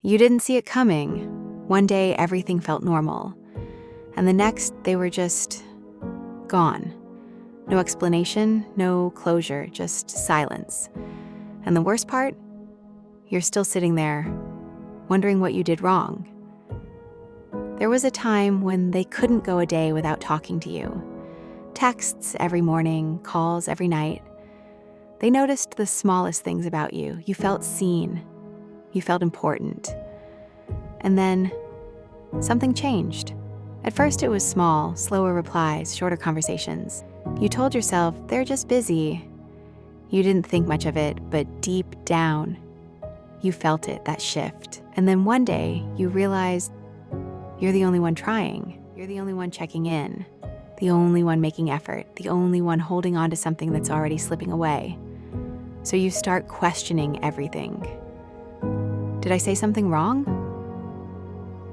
You didn't see it coming. One day, everything felt normal. And the next, they were just gone. No explanation, no closure, just silence. And the worst part? You're still sitting there, wondering what you did wrong. There was a time when they couldn't go a day without talking to you. Texts every morning, calls every night. They noticed the smallest things about you. You felt seen. You felt important. And then something changed. At first it was small, slower replies, shorter conversations. You told yourself they're just busy. You didn't think much of it, but deep down, you felt it, that shift. And then one day you realized you're the only one trying. You're the only one checking in. The only one making effort. The only one holding on to something that's already slipping away. So you start questioning everything. Did I say something wrong?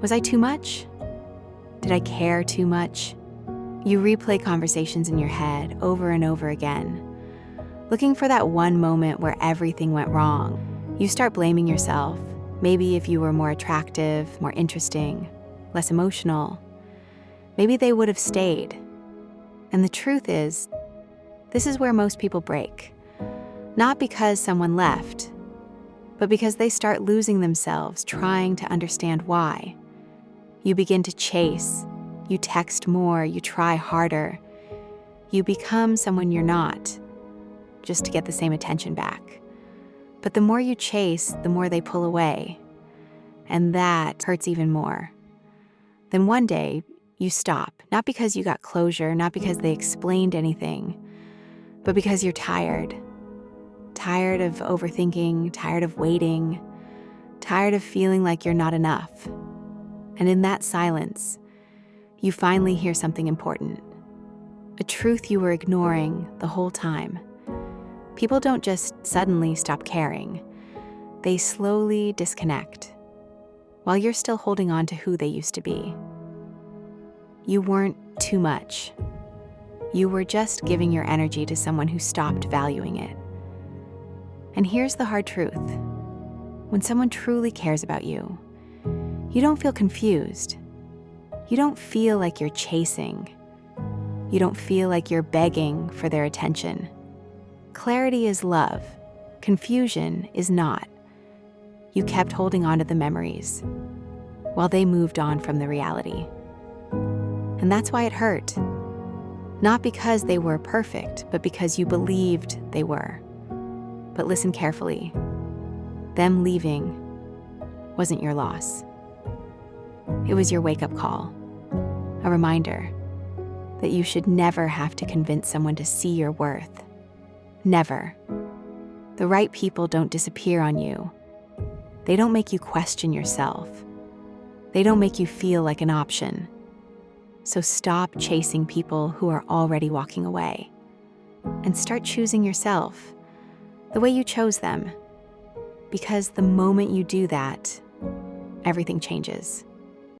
Was I too much? Did I care too much? You replay conversations in your head over and over again, looking for that one moment where everything went wrong. You start blaming yourself. Maybe if you were more attractive, more interesting, less emotional, maybe they would have stayed. And the truth is, this is where most people break. Not because someone left, but because they start losing themselves trying to understand why. You begin to chase, you text more, you try harder. You become someone you're not, just to get the same attention back. But the more you chase, the more they pull away. And that hurts even more. Then one day, you stop, not because you got closure, not because they explained anything, but because you're tired. Tired of overthinking, tired of waiting, tired of feeling like you're not enough. And in that silence, you finally hear something important. A truth you were ignoring the whole time. People don't just suddenly stop caring. They slowly disconnect, while you're still holding on to who they used to be. You weren't too much. You were just giving your energy to someone who stopped valuing it. And here's the hard truth. When someone truly cares about you, you don't feel confused. You don't feel like you're chasing. You don't feel like you're begging for their attention. Clarity is love. Confusion is not. You kept holding on to the memories while they moved on from the reality. And that's why it hurt. Not because they were perfect, but because you believed they were. But listen carefully. Them leaving wasn't your loss. It was your wake-up call, a reminder that you should never have to convince someone to see your worth. Never. The right people don't disappear on you. They don't make you question yourself. They don't make you feel like an option. So stop chasing people who are already walking away and start choosing yourself the way you chose them. Because the moment you do that, everything changes.